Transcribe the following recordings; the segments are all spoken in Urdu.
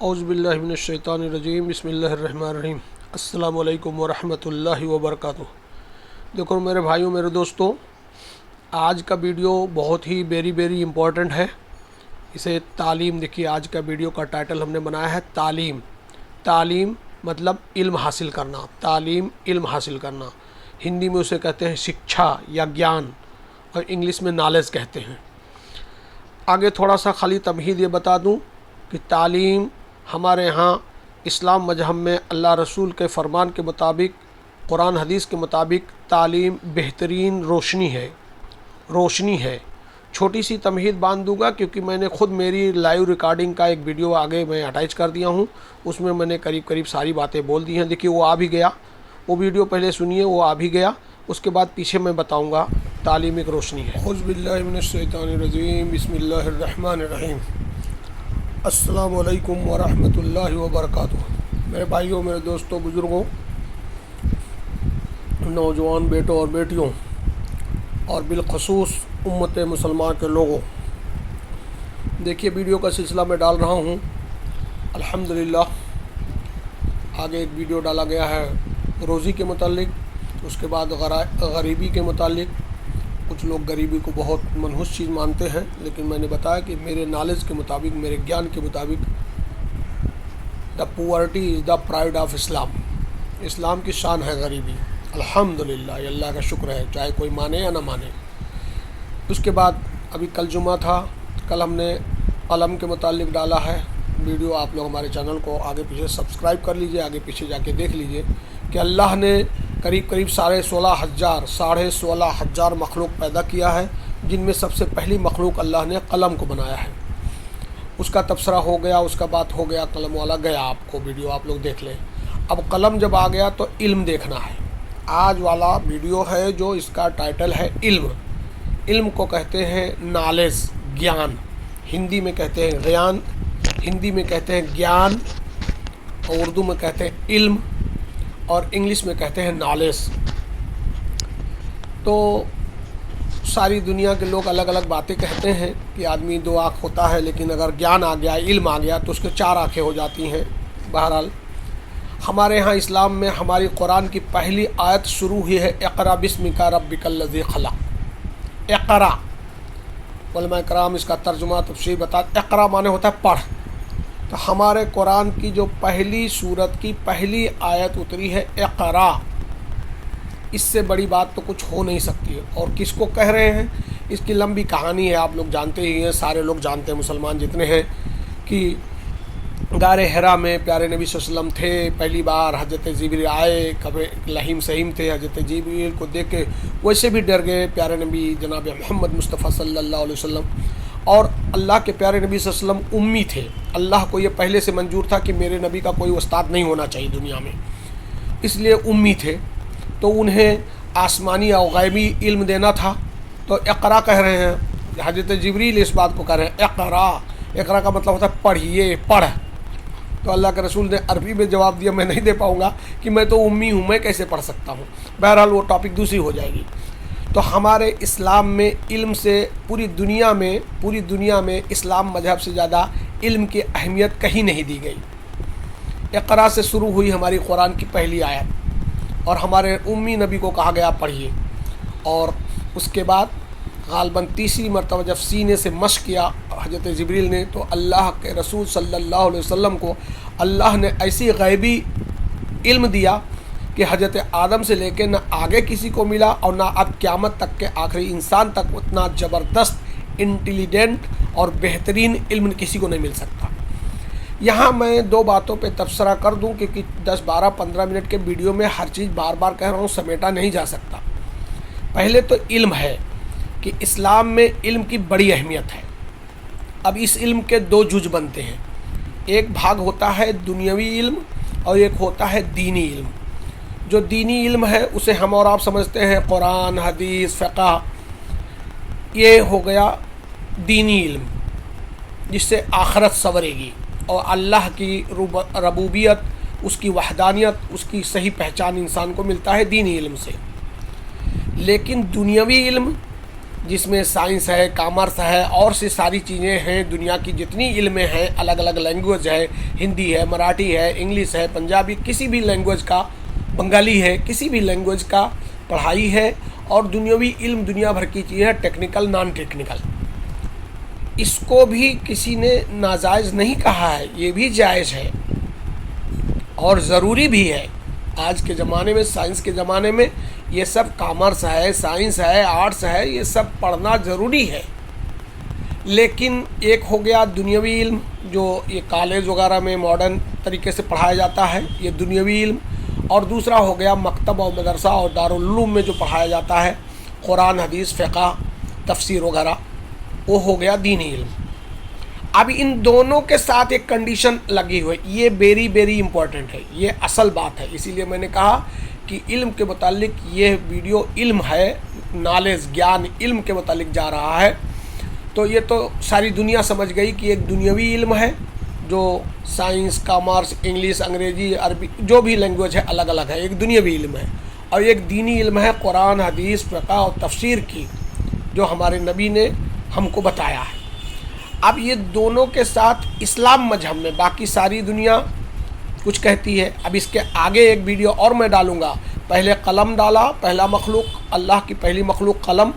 اعوذ باللہ من الشیطان الرجیم بسم اللہ الرحمن الرحیم السلام علیکم ورحمۃ اللہ وبرکاتہ۔ دیکھو میرے بھائیوں، میرے دوستوں، آج کا ویڈیو بہت ہی ویری امپورٹنٹ ہے۔ اسے تعلیم، دیکھیے آج کا ویڈیو کا ٹائٹل ہم نے بنایا ہے تعلیم مطلب علم حاصل کرنا، تعلیم علم حاصل کرنا۔ ہندی میں اسے کہتے ہیں شکچھا یا گیان، اور انگلش میں نالج کہتے ہیں۔ آگے تھوڑا سا خالی تمہید یہ بتا دوں کہ تعلیم ہمارے ہاں اسلام مذہب میں اللہ رسول کے فرمان کے مطابق، قرآن حدیث کے مطابق تعلیم بہترین روشنی ہے۔ چھوٹی سی تمہید باندھ دوں گا کیونکہ میں نے خود میری لائیو ریکارڈنگ کا ایک ویڈیو آگے میں اٹیچ کر دیا ہوں، اس میں نے قریب ساری باتیں بول دی ہیں۔ دیکھیے وہ آ بھی گیا، وہ ویڈیو پہلے سنیے، وہ آ بھی گیا، اس کے بعد پیچھے میں بتاؤں گا تعلیم ایک روشنی ہے۔ اعوذ باللہ من الشیطان الرجیم بسم اللہ الرحمن الرحیم السلام علیکم ورحمۃ اللہ وبرکاتہ۔ میرے بھائیوں، میرے دوستوں، بزرگوں، نوجوان بیٹوں اور بیٹیوں، اور بالخصوص امت مسلمان کے لوگوں، دیکھیے ویڈیو کا سلسلہ میں ڈال رہا ہوں۔ الحمدللہ آگے ایک ویڈیو ڈالا گیا ہے روزی کے متعلق، اس کے بعد غریبی کے متعلق۔ کچھ لوگ غریبی کو بہت منحوس چیز مانتے ہیں، لیکن میں نے بتایا کہ میرے نالج کے مطابق، میرے گیان کے مطابق، دا پورٹی از دا پرائڈ آف اسلام کی شان ہے غریبی۔ الحمدللہ، یہ اللہ کا شکر ہے، چاہے کوئی مانے یا نہ مانے۔ اس کے بعد ابھی کل جمعہ تھا، کل ہم نے قلم کے متعلق ڈالا ہے ویڈیو۔ آپ لوگ ہمارے چینل کو آگے پیچھے سبسکرائب کر لیجئے، آگے پیچھے جا کے دیکھ لیجئے کہ اللہ نے قریب 16,500 مخلوق پیدا کیا ہے، جن میں سب سے پہلی مخلوق اللہ نے قلم کو بنایا ہے۔ اس کا تبصرہ ہو گیا، اس کا بات ہو گیا، قلم والا گیا، آپ کو ویڈیو آپ لوگ دیکھ لیں۔ اب قلم جب آ گیا تو علم دیکھنا ہے۔ آج والا ویڈیو ہے جو اس کا ٹائٹل ہے علم کو کہتے ہیں نالج، گیان۔ ہندی میں کہتے ہیں گیان، اور اردو میں کہتے ہیں علم، اور انگلش میں کہتے ہیں نالج۔ تو ساری دنیا کے لوگ الگ الگ باتیں کہتے ہیں کہ آدمی دو آنکھ ہوتا ہے، لیکن اگر گیان آ گیا، علم آ گیا تو اس کے 4 آنکھیں ہو جاتی ہیں۔ بہرحال ہمارے ہاں اسلام میں ہماری قرآن کی پہلی آیت شروع ہوئی ہے اقرأ بسمک ربک الذی خلق۔ اقرأ، علماء کرام اس کا ترجمہ تفسیر بتاتے، اقرأ معنی ہوتا ہے پڑھ۔ تو ہمارے قرآن کی جو پہلی سورت کی پہلی آیت اتری ہے اقرأ، اس سے بڑی بات تو کچھ ہو نہیں سکتی ہے۔ اور کس کو کہہ رہے ہیں، اس کی لمبی کہانی ہے، آپ لوگ جانتے ہی ہیں، سارے لوگ جانتے ہیں، مسلمان جتنے ہیں، کہ غار حرا میں پیارے نبی صلی اللہ علیہ وسلم تھے، پہلی بار حضرت جبریل آئے، کبھی لہیم سہیم تھے، حضرت جبریل کو دیکھ کے ویسے بھی ڈر گئے پیارے نبی جناب محمد مصطفیٰ صلی اللہ علیہ وسلم۔ اور اللہ کے پیارے نبی صلی اللہ علیہ وسلم امی تھے، اللہ کو یہ پہلے سے منظور تھا کہ میرے نبی کا کوئی استاد نہیں ہونا چاہیے دنیا میں، اس لیے امی تھے، تو انہیں آسمانی اور غیبی علم دینا تھا۔ تو اقرا کہہ رہے ہیں، حضرت جبریل اس بات کو کہہ رہے ہیں اقرا کا مطلب ہوتا ہے پڑھیے، پڑھ۔ تو اللہ کے رسول نے عربی میں جواب دیا، میں نہیں دے پاؤں گا کہ میں تو امی ہوں، میں کیسے پڑھ سکتا ہوں۔ بہرحال وہ ٹاپک دوسری ہو جائے گی۔ تو ہمارے اسلام میں علم سے پوری دنیا میں اسلام مذہب سے زیادہ علم کی اہمیت کہیں نہیں دی گئی۔ اقرا سے شروع ہوئی ہماری قرآن کی پہلی آیت، اور ہمارے امی نبی کو کہا گیا پڑھیے۔ اور اس کے بعد غالباً تیسری مرتبہ جب سینے سے مشق کیا حضرت جبریل نے، تو اللہ کے رسول صلی اللہ علیہ وسلم کو اللہ نے ایسی غیبی علم دیا کہ حضرت آدم سے لے کے نہ آگے کسی کو ملا، اور نہ اب قیامت تک کے آخری انسان تک اتنا زبردست، انٹیلیجنٹ اور بہترین علم کسی کو نہیں مل سکتا۔ یہاں میں 2 باتوں پہ تبصرہ کر دوں، کیونکہ 10، 12، 15 منٹ کے ویڈیو میں ہر چیز بار بار کہہ رہا ہوں، سمیٹا نہیں جا سکتا۔ پہلے تو علم ہے کہ اسلام میں علم کی بڑی اہمیت ہے۔ اب اس علم کے 2 جز بنتے ہیں، ایک بھاگ ہوتا ہے دنیاوی علم، اور ایک ہوتا ہے دینی علم۔ جو دینی علم ہے اسے ہم اور آپ سمجھتے ہیں قرآن، حدیث، فقہ، یہ ہو گیا دینی علم، جس سے آخرت سنورے گی، اور اللہ کی ربوبیت، اس کی وحدانیت، اس کی صحیح پہچان انسان کو ملتا ہے دینی علم سے۔ لیکن دنیاوی علم جس میں سائنس ہے، کامرس ہے، اور سے ساری چیزیں ہیں، دنیا کی جتنی علمیں ہیں، الگ الگ لینگویج ہے، ہندی ہے، مراٹھی ہے، انگلش ہے، پنجابی، کسی بھی لینگویج کا، بنگالی ہے، کسی بھی لینگویج کا پڑھائی ہے، اور دنیاوی علم دنیا بھر کی چیز ہے، ٹیکنیکل نان ٹیکنیکل. اس کو بھی کسی نے ناجائز نہیں کہا ہے، یہ بھی جائز ہے اور ضروری بھی ہے. آج کے زمانے میں، سائنس کے زمانے میں، یہ سب کامرس ہے، سائنس ہے، آرٹس ہے، یہ سب پڑھنا ضروری ہے. لیکن ایک ہو گیا دنیاوی علم، جو یہ کالج وغیرہ میں ماڈرن طریقے سے پڑھایا جاتا ہے، یہ دنیاوی علم. اور دوسرا ہو گیا مکتب اور مدرسہ اور دارالعلوم میں جو پڑھایا جاتا ہے، قرآن، حدیث، فقہ، تفسیر وغیرہ، وہ ہو گیا دینی علم. اب ان دونوں کے ساتھ ایک کنڈیشن لگی ہوئی، یہ ویری امپورٹنٹ ہے، یہ اصل بات ہے. اسی لیے میں نے کہا کہ علم کے متعلق یہ ویڈیو علم ہے، نالج، گیان، علم کے متعلق جا رہا ہے. تو یہ تو ساری دنیا سمجھ گئی کہ ایک دنیاوی علم ہے جو سائنس، کامرس، انگلش، انگریزی، عربی، جو بھی لینگویج ہے الگ الگ ہے، ایک دنیاوی علم ہے. اور ایک دینی علم ہے، قرآن، حدیث، فقہ اور تفسیر کی، جو ہمارے نبی نے ہم کو بتایا ہے. اب یہ دونوں کے ساتھ اسلام مذہب میں باقی ساری دنیا کچھ کہتی ہے. اب اس کے آگے ایک ویڈیو اور میں ڈالوں گا. پہلے قلم ڈالا، پہلا مخلوق، اللہ کی پہلی مخلوق قلم.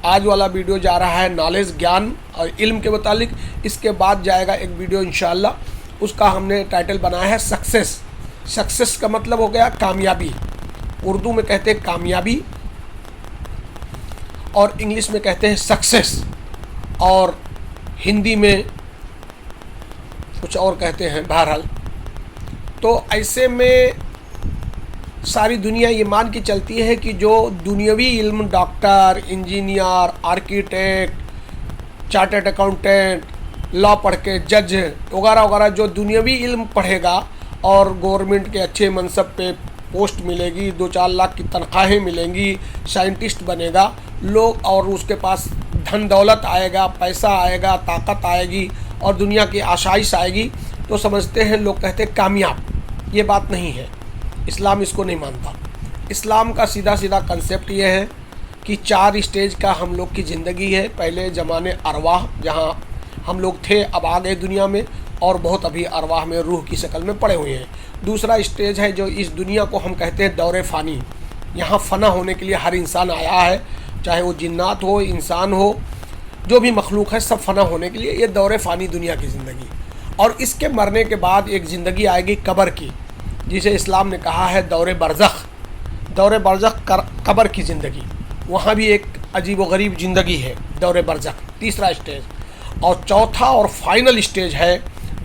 آج والا ویڈیو جا رہا ہے نالج، گیان اور علم کے متعلق. اس کے بعد جائے گا ایک ویڈیو انشاءاللہ، اس کا ہم نے ٹائٹل بنایا ہے سکسیس. سکسیس کا مطلب ہو گیا کامیابی. اردو میں کہتے ہیں کامیابی، اور انگلش میں کہتے ہیں سکسیس، اور ہندی میں کچھ اور کہتے ہیں. بہرحال تو ایسے میں ساری دنیا یہ مان کے چلتی ہے کہ جو دنیاوی علم، doctor, engineer, architect, chartered accountant, law پڑھ کے جج وغیرہ وغیرہ، جو دنیاوی علم پڑھے گا اور گورنمنٹ کے اچھے منصب پہ پوسٹ ملے گی، 2-4 لاکھ کی تنخواہیں ملیں گی، سائنٹسٹ بنے گا لوگ، اور اس کے پاس دھن دولت آئے گا، پیسہ آئے گا، طاقت آئے گی، اور دنیا کی آسائش آئے گی، تو سمجھتے ہیں لوگ، کہتے ہیں کامیاب. یہ بات نہیں ہے، اسلام اس کو نہیں مانتا. اسلام کا سیدھا کنسیپٹ یہ ہے کہ 4 اسٹیج کا ہم لوگ کی زندگی ہے. پہلے زمانے ارواح، جہاں ہم لوگ تھے، اب آ گئے دنیا میں، اور بہت ابھی ارواح میں، روح کی شکل میں پڑے ہوئے ہیں. دوسرا اسٹیج ہے جو اس دنیا کو ہم کہتے ہیں دور فانی. یہاں فنا ہونے کے لیے ہر انسان آیا ہے، چاہے وہ جنات ہو، انسان ہو، جو بھی مخلوق ہے، سب فنا ہونے کے لیے. یہ دور فانی دنیا کی زندگی. اور اس کے مرنے کے بعد ایک زندگی آئے گی قبر کی، جسے اسلام نے کہا ہے دور برزخ. دور برزخ قبر کی زندگی، وہاں بھی ایک عجیب و غریب زندگی ہے، دور برزخ، تیسرا اسٹیج. اور چوتھا اور فائنل اسٹیج ہے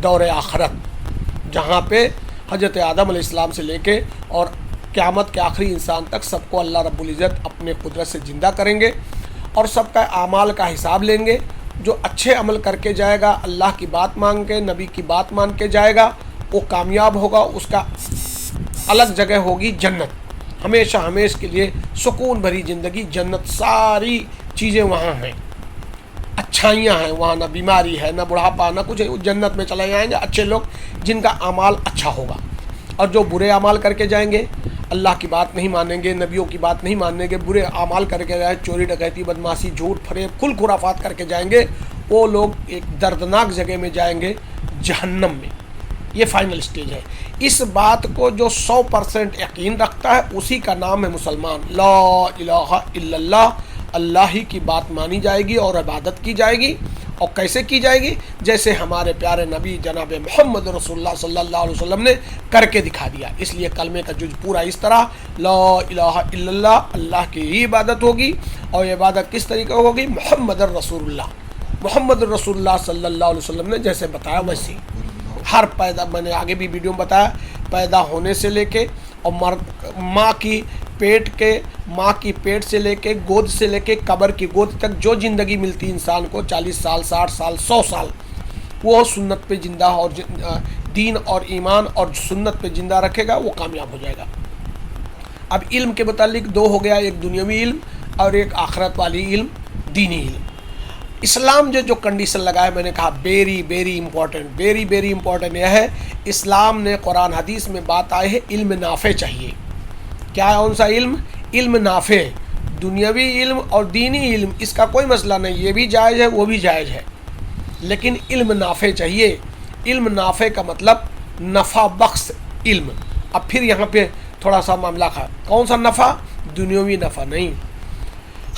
دور آخرت، جہاں پہ حضرت آدم علیہ السلام سے لے کے اور قیامت کے آخری انسان تک سب کو اللہ رب العزت اپنے قدرت سے زندہ کریں گے، اور سب کا اعمال کا حساب لیں گے. جو اچھے عمل کر کے جائے گا، اللہ کی بات مان کے، نبی کی بات مان کے جائے گا، وہ کامیاب ہوگا. اس کا الگ جگہ ہوگی جنت، ہمیشہ ہمیشہ کے لیے سکون بھری زندگی. جنت ساری چیزیں وہاں ہیں، اچھائیاں ہیں وہاں، نہ بیماری ہے، نہ بڑھاپا، نہ کچھ. جنت میں چلے جائیں گے اچھے لوگ، جن کا اعمال اچھا ہوگا. اور جو برے اعمال کر کے جائیں گے، اللہ کی بات نہیں مانیں گے، نبیوں کی بات نہیں مانیں گے، برے اعمال کر کے جائیں، چوری ڈکیتی، بدمعاشی، جھوٹ فریب، کھل خرافات کر کے جائیں گے، وہ لوگ ایک دردناک جگہ میں جائیں گے، جہنم میں. یہ فائنل سٹیج ہے. اس بات کو جو 100% یقین رکھتا ہے، اسی کا نام ہے مسلمان. لا الہ الا اللہ، اللہ ہی کی بات مانی جائے گی اور عبادت کی جائے گی. اور کیسے کی جائے گی؟ جیسے ہمارے پیارے نبی جناب محمد رسول اللہ صلی اللہ علیہ وسلم نے کر کے دکھا دیا. اس لیے کلمے کا جز پورا اس طرح، لا الہ الا اللہ، اللہ کی ہی عبادت ہوگی. اور یہ عبادت کس طریقے ہوگی؟ محمد رسول اللہ، محمد رسول اللہ صلی اللہ علیہ وسلم نے جیسے بتایا ویسے. ہر پیدا، میں نے آگے بھی ویڈیو میں بتایا، پیدا ہونے سے لے کے اور ماں کی پیٹ سے لے کے، گود سے لے کے قبر کی گود تک جو زندگی ملتی انسان کو، 40 سال، 60 سال، 100 سال، وہ سنت پہ زندہ اور دین اور ایمان اور سنت پہ زندہ رکھے گا، وہ کامیاب ہو جائے گا. اب علم کے متعلق 2 ہو گیا، ایک دنیاوی علم اور ایک آخرت والی علم، دینی علم. اسلام جو کنڈیشن لگا ہے، میں نے کہا ویری امپورٹنٹ یہ ہے. اسلام نے قرآن حدیث میں بات آئی ہے، علم نافع چاہیے. کیا ہے کون سا علم؟ علم نافع. دنیاوی علم اور دینی علم اس کا کوئی مسئلہ نہیں، یہ بھی جائز ہے وہ بھی جائز ہے، لیکن علم نافع چاہیے۔ علم نافع کا مطلب نفع بخش علم۔ اب پھر یہاں پہ تھوڑا سا معاملہ تھا، کون سا نفع؟ دنیاوی نفع نہیں۔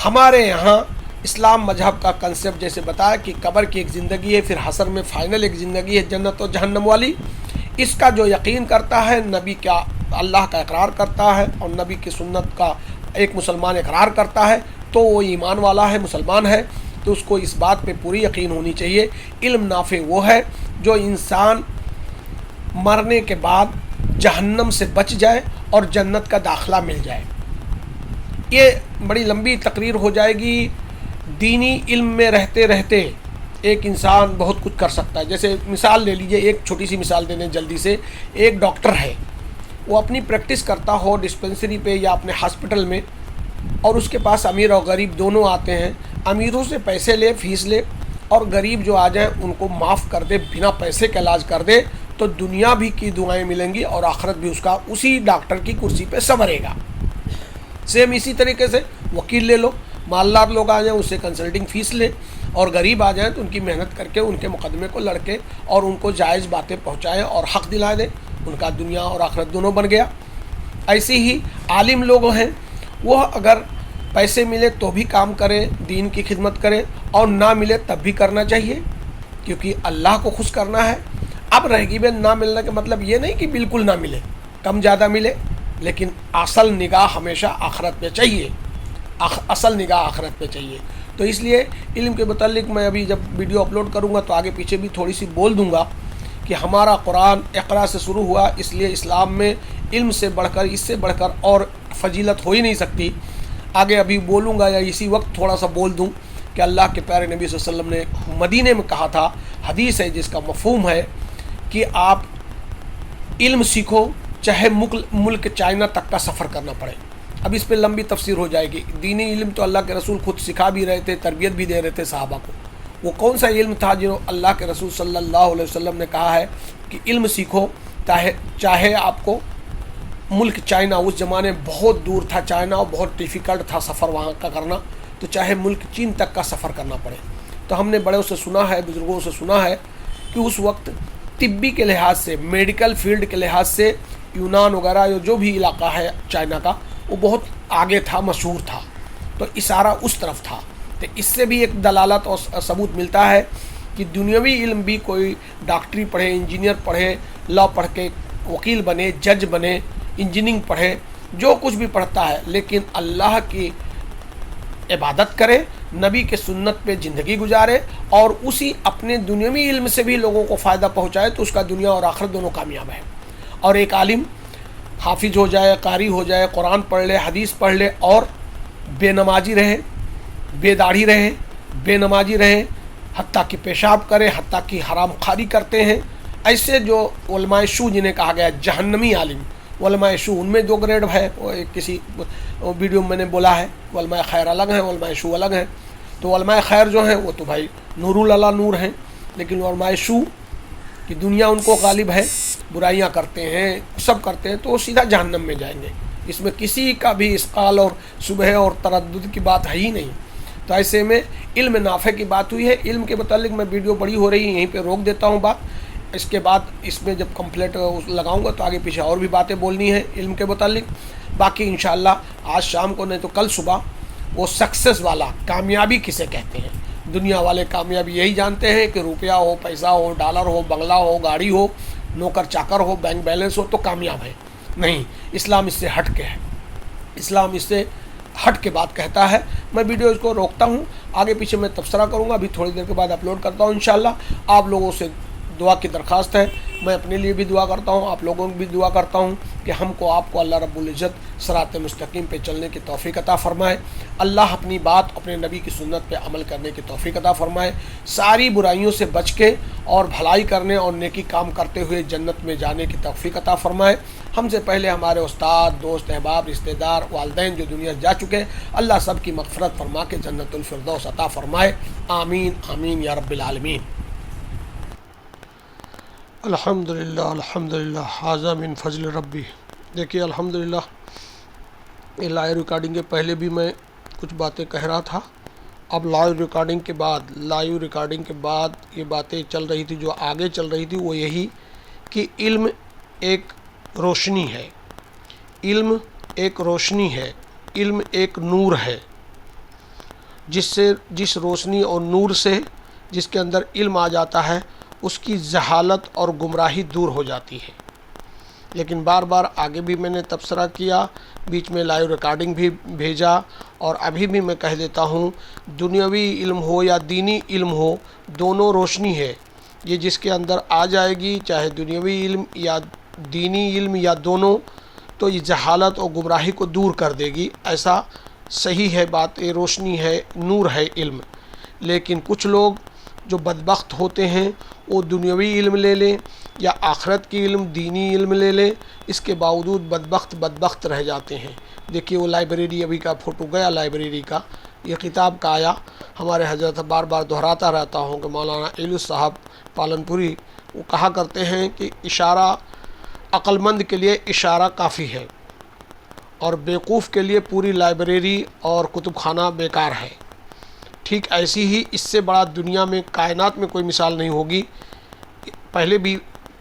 ہمارے یہاں اسلام مذہب کا کنسیپٹ جیسے بتایا کہ قبر کی ایک زندگی ہے، پھر حشر میں فائنل ایک زندگی ہے جنت و جہنم والی، اس کا جو یقین کرتا ہے، نبی کا اللہ کا اقرار کرتا ہے اور نبی کی سنت کا ایک مسلمان اقرار کرتا ہے تو وہ ایمان والا ہے، مسلمان ہے، تو اس کو اس بات پہ پوری یقین ہونی چاہیے۔ علم نافع وہ ہے جو انسان مرنے کے بعد جہنم سے بچ جائے اور جنت کا داخلہ مل جائے۔ یہ بڑی لمبی تقریر ہو جائے گی۔ دینی علم میں رہتے رہتے ایک انسان بہت کچھ کر سکتا ہے۔ جیسے مثال لے لیجئے، ایک چھوٹی سی مثال دینے جلدی سے، ایک ڈاکٹر ہے، وہ اپنی پریکٹس کرتا ہو ڈسپنسری پہ یا اپنے ہاسپٹل میں، اور اس کے پاس امیر اور غریب دونوں آتے ہیں، امیروں سے پیسے لے، فیس لے، اور غریب جو آ جائیں ان کو معاف کر دے، بنا پیسے کا علاج کر دے، تو دنیا بھی کی دعائیں ملیں گی اور آخرت بھی اس کا اسی ڈاکٹر کی کرسی پہ سنورے گا۔ سیم اسی طریقے سے وکیل لے لو، مالدار لوگ آ جائیں، اس سے کنسلٹنگ فیس لے، اور غریب آ جائیں تو ان کی محنت کر کے ان کے مقدمے کو لڑ کے اور ان کو جائز باتیں پہنچائیں اور حق دلا دیں، ان کا دنیا اور آخرت دونوں بن گیا۔ ایسے ہی عالم لوگ ہیں، وہ اگر پیسے ملے تو بھی کام کریں، دین کی خدمت کریں، اور نہ ملے تب بھی کرنا چاہیے، کیونکہ اللہ کو خوش کرنا ہے۔ اب رہ گی بے نہ ملنے کا مطلب یہ نہیں کہ بالکل نہ ملے، کم زیادہ ملے، لیکن اصل نگاہ ہمیشہ آخرت پہ چاہیے، اصل نگاہ آخرت پہ چاہیے۔ تو اس لیے علم کے متعلق میں ابھی جب ویڈیو اپلوڈ کروں گا تو آگے پیچھے بھی تھوڑی سی بول دوں گا کہ ہمارا قرآن اقرا سے شروع ہوا، اس لیے اسلام میں علم سے بڑھ کر، اس سے بڑھ کر اور فضیلت ہو ہی نہیں سکتی۔ آگے ابھی بولوں گا یا اسی وقت تھوڑا سا بول دوں کہ اللہ کے پیارے نبی صلی اللہ علیہ وسلم نے مدینے میں کہا تھا، حدیث ہے جس کا مفہوم ہے کہ آپ علم سیکھو چاہے ملک چائنا تک کا سفر کرنا پڑے۔ اب اس پہ لمبی تفسیر ہو جائے گی۔ دینی علم تو اللہ کے رسول خود سکھا بھی رہے تھے، تربیت بھی دے رہے تھے صحابہ کو۔ وہ کون سا علم تھا جو اللہ کے رسول صلی اللہ علیہ وسلم نے کہا ہے کہ علم سیکھو، چاہے آپ کو ملک چائنا، اس زمانے میں بہت دور تھا چائنا اور بہت ڈیفیکلٹ تھا سفر وہاں کا کرنا، تو چاہے ملک چین تک کا سفر کرنا پڑے۔ تو ہم نے بڑوں سے سنا ہے، بزرگوں سے سنا ہے کہ اس وقت طبی کے لحاظ سے، میڈیکل فیلڈ کے لحاظ سے یونان وغیرہ جو بھی علاقہ ہے چائنا کا، وہ بہت آگے تھا، مشہور تھا، تو اشارہ اس طرف تھا۔ تو اس سے بھی ایک دلالت اور ثبوت ملتا ہے کہ دنیاوی علم بھی کوئی ڈاکٹری پڑھے، انجینئر پڑھے، لا پڑھ کے وکیل بنے، جج بنے، انجینئرنگ پڑھے، جو کچھ بھی پڑھتا ہے، لیکن اللہ کی عبادت کرے، نبی کے سنت پہ زندگی گزارے اور اسی اپنے دنیاوی علم سے بھی لوگوں کو فائدہ پہنچائے، تو اس کا دنیا اور آخرت دونوں کامیاب ہے۔ اور ایک عالم حافظ ہو جائے، قاری ہو جائے، قرآن پڑھ لے، حدیث پڑھ لے، اور بے نمازی رہے، بے داڑھی رہے، بے نمازی رہے، حتیٰ کہ پیشاب کرے، حتیٰ کہ حرام خواری کرتے ہیں، ایسے جو علماء سو جنہیں کہا گیا جہنمی عالم، علماء سو، ان میں دو گریڈ ہے، وہ کسی ویڈیو میں نے بولا ہے، علماء خیر الگ ہیں، علماء سو الگ ہیں۔ تو علماء خیر جو ہیں وہ تو بھائی نور اللہ نور ہیں، لیکن علماء سو کہ دنیا ان کو غالب ہے، برائیاں کرتے ہیں، سب کرتے ہیں، تو وہ سیدھا جہنم میں جائیں گے۔ اس میں کسی کا بھی اسقال اور شبہ اور تردد کی بات ہے ہی نہیں۔ تو ایسے میں علم نافع کی بات ہوئی ہے۔ علم کے متعلق میں ویڈیو بڑی ہو رہی ہے، یہیں پہ روک دیتا ہوں بات۔ اس کے بعد اس میں جب کمپلیٹ لگاؤں گا تو آگے پیچھے اور بھی باتیں بولنی ہیں علم کے متعلق۔ باقی انشاءاللہ آج شام کو نہیں تو کل صبح وہ سکسیس والا، کامیابی کسے کہتے ہیں، دنیا والے کامیابی یہی جانتے ہیں کہ روپیہ ہو، پیسہ ہو، ڈالر ہو، بنگلہ ہو، گاڑی ہو، نوکر چاکر ہو، بینک بیلنس ہو تو کامیاب ہے۔ نہیں، اسلام اس سے ہٹ کے ہے، اسلام اس سے ہٹ کے بات کہتا ہے۔ میں ویڈیو اس کو روکتا ہوں، آگے پیچھے میں تبصرہ کروں گا، ابھی تھوڑی دیر کے بعد اپلوڈ کرتا ہوں انشاءاللہ۔ آپ لوگوں سے دعا کی درخواست ہے، میں اپنے لیے بھی دعا کرتا ہوں، آپ لوگوں کی بھی دعا کرتا ہوں کہ ہم کو، آپ کو اللہ رب العزت صراط مستقیم پہ چلنے کی توفیق عطا فرمائے۔ اللہ اپنی بات، اپنے نبی کی سنت پہ عمل کرنے کی توفیق عطا فرمائے، ساری برائیوں سے بچ کے اور بھلائی کرنے اور نیکی کام کرتے ہوئے جنت میں جانے کی توفیق عطا فرمائے۔ ہم سے پہلے ہمارے استاد، دوست، احباب، رشتہ دار، والدین جو دنیا سے جا چکے، اللہ سب کی مغفرت فرما کے جنت الفردوس عطا فرمائے۔ آمین آمین یا رب العالمین۔ الحمدللہ الحمدللہ ھذا من فضل ربی۔ دیکھیے الحمدللہ یہ لائیو ریکارڈنگ کے پہلے بھی میں کچھ باتیں کہہ رہا تھا. اب لائیو ریکارڈنگ کے بعد یہ باتیں چل رہی تھی، جو آگے چل رہی تھی وہ یہی کہ علم ایک روشنی ہے، علم ایک روشنی ہے، علم ایک نور ہے، جس روشنی اور نور سے جس کے اندر علم آ جاتا ہے اس کی جہالت اور گمراہی دور ہو جاتی ہے. لیکن بار بار آگے بھی میں نے تبصرہ کیا، بیچ میں لائیو ریکارڈنگ بھی بھیجا، اور ابھی بھی میں کہہ دیتا ہوں، دنیاوی علم ہو یا دینی علم ہو، دونوں روشنی ہے. یہ جس کے اندر آ جائے گی، چاہے دنیاوی علم یا دینی علم یا دونوں، تو یہ جہالت اور گمراہی کو دور کر دے گی. ایسا صحیح ہے بات، یہ روشنی ہے، نور ہے علم. لیکن کچھ لوگ جو بدبخت ہوتے ہیں وہ دنیاوی علم لے لیں یا آخرت کی علم، دینی علم لے لیں، اس کے باوجود بدبخت رہ جاتے ہیں. دیکھیے وہ لائبریری ابھی کا فوٹو گیا، لائبریری کا یہ کتاب کا آیا. ہمارے حضرت بار بار دہراتا رہتا ہوں کہ مولانا ایلو صاحب پالنپوری وہ کہا کرتے ہیں کہ اشارہ عقل مند کے لیے اشارہ کافی ہے، اور بیوقوف کے لیے پوری لائبریری اور کتب خانہ بیکار ہے. ٹھیک ایسی ہی اس سے بڑا دنیا میں کائنات میں کوئی مثال نہیں ہوگی. پہلے بھی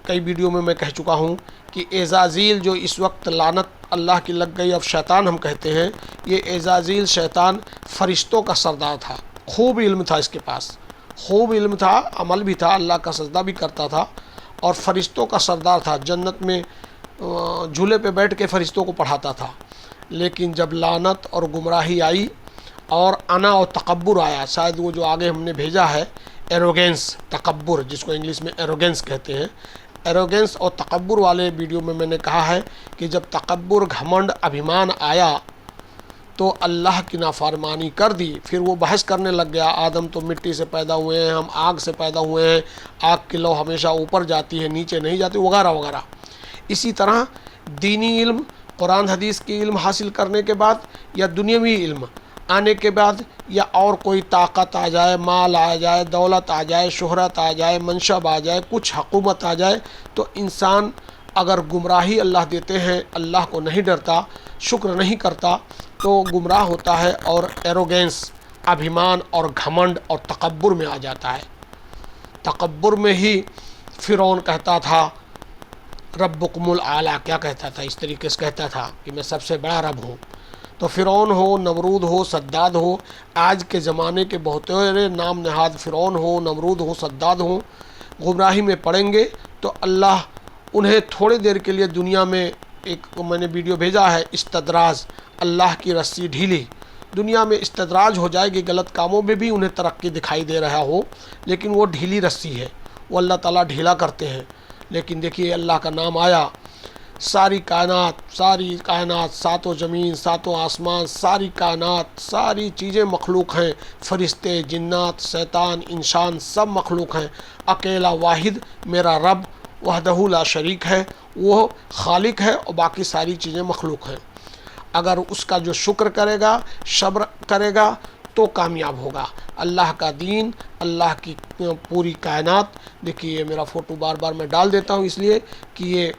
کئی ویڈیو میں کہہ چکا ہوں کہ اعزازیل جو اس وقت لعنت اللہ کی لگ گئی، اب شیطان ہم کہتے ہیں، یہ اعزازیل شیطان فرشتوں کا سردار تھا. خوب علم تھا اس کے پاس، خوب علم تھا، عمل بھی تھا، اللہ کا سجدہ بھی کرتا تھا، اور فرشتوں کا سردار تھا. جنت میں جھولے پہ بیٹھ کے فرشتوں کو پڑھاتا تھا. لیکن جب لعنت اور گمراہی آئی اور انا اور تکبر آیا، شاید وہ جو آگے ہم نے بھیجا ہے ایروگینس، تکبر جس کو انگلش میں ایروگینس کہتے ہیں، ایروگینس اور تکبر والے ویڈیو میں نے کہا ہے کہ جب تکبر، گھمنڈ، ابھیمان آیا تو اللہ کی نافرمانی کر دی. پھر وہ بحث کرنے لگ گیا، آدم تو مٹی سے پیدا ہوئے ہیں، ہم آگ سے پیدا ہوئے ہیں، آگ کی لو ہمیشہ اوپر جاتی ہے، نیچے نہیں جاتی، وغیرہ وغیرہ. اسی طرح دینی علم، قرآن حدیث کی علم حاصل کرنے کے بعد یا دنیاوی علم آنے کے بعد، یا اور کوئی طاقت آ جائے، مال آ جائے، دولت آ جائے، شہرت آ جائے، منصب آ جائے، کچھ حکومت آ جائے، تو انسان اگر گمراہی اللہ دیتے ہیں، اللہ کو نہیں ڈرتا، شکر نہیں کرتا، تو گمراہ ہوتا ہے اور ایروگینس، ابھیمان اور گھمنڈ اور تکبر میں آ جاتا ہے. تکبر میں ہی فرعون کہتا تھا ربکم الاعلیٰ، کیا کہتا تھا؟ اس طریقے سے کہتا تھا کہ میں سب سے بڑا رب ہوں. تو فرعون ہو، نمرود ہو، صداد ہو، آج کے زمانے کے بہت سارے نام نہاد فرعون ہو، نمرود ہو، صداد ہو، گمراہی میں پڑیں گے تو اللہ انہیں تھوڑی دیر کے لیے دنیا میں، ایک میں نے ویڈیو بھیجا ہے، استدراج، اللہ کی رسی ڈھیلی، دنیا میں استدراج ہو جائے گی. غلط کاموں میں بھی انہیں ترقی دکھائی دے رہا ہو، لیکن وہ ڈھیلی رسی ہے، وہ اللہ تعالیٰ ڈھیلا کرتے ہیں. لیکن دیکھیے اللہ کا نام آیا، ساری کائنات، ساتوں زمین، ساتوں آسمان، ساری کائنات، ساری چیزیں مخلوق ہیں، فرشتے، جنات، شیطان، انسان، سب مخلوق ہیں. اکیلا واحد میرا رب وحدہ لا شریک ہے، وہ خالق ہے، اور باقی ساری چیزیں مخلوق ہیں. اگر اس کا جو شکر کرے گا، صبر کرے گا، تو کامیاب ہوگا. اللہ کا دین، اللہ کی پوری کائنات. دیکھیے یہ میرا فوٹو بار بار میں ڈال دیتا ہوں اس لیے کہ یہ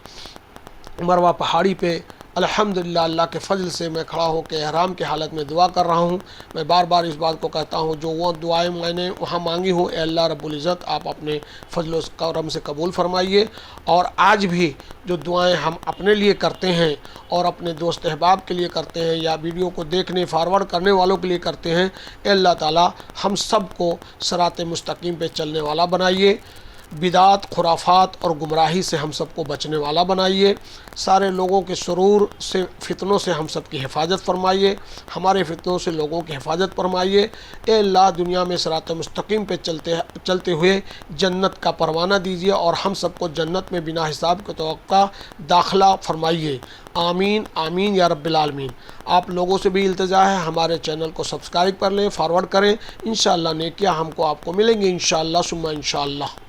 مروہ پہاڑی پہ الحمدللہ اللہ کے فضل سے میں کھڑا ہو کے احرام کے حالت میں دعا کر رہا ہوں. میں بار بار اس بات کو کہتا ہوں، جو وہ دعائیں میں نے وہاں مانگی ہوں، اے اللہ رب العزت آپ اپنے فضل و کرم سے قبول فرمائیے. اور آج بھی جو دعائیں ہم اپنے لیے کرتے ہیں اور اپنے دوست احباب کے لیے کرتے ہیں، یا ویڈیو کو دیکھنے فارورڈ کرنے والوں کے لیے کرتے ہیں، اے اللہ تعالیٰ ہم سب کو صراط مستقیم پہ چلنے والا بنائیے، بدعات، خرافات اور گمراہی سے ہم سب کو بچنے والا بنائیے. سارے لوگوں کے شرور سے، فتنوں سے ہم سب کی حفاظت فرمائیے، ہمارے فتنوں سے لوگوں کی حفاظت فرمائیے. اے اللہ دنیا میں صراط مستقیم پہ چلتے ہوئے جنت کا پروانہ دیجیے، اور ہم سب کو جنت میں بنا حساب کے توقع داخلہ فرمائیے. آمین آمین یا رب العالمین. آپ لوگوں سے بھی التجا ہے ہمارے چینل کو سبسکرائب کر لیں، فارورڈ کریں. انشاءاللہ نیکیاں ہم کو آپ کو ملیں گی انشاءاللہ ثم انشاءاللہ.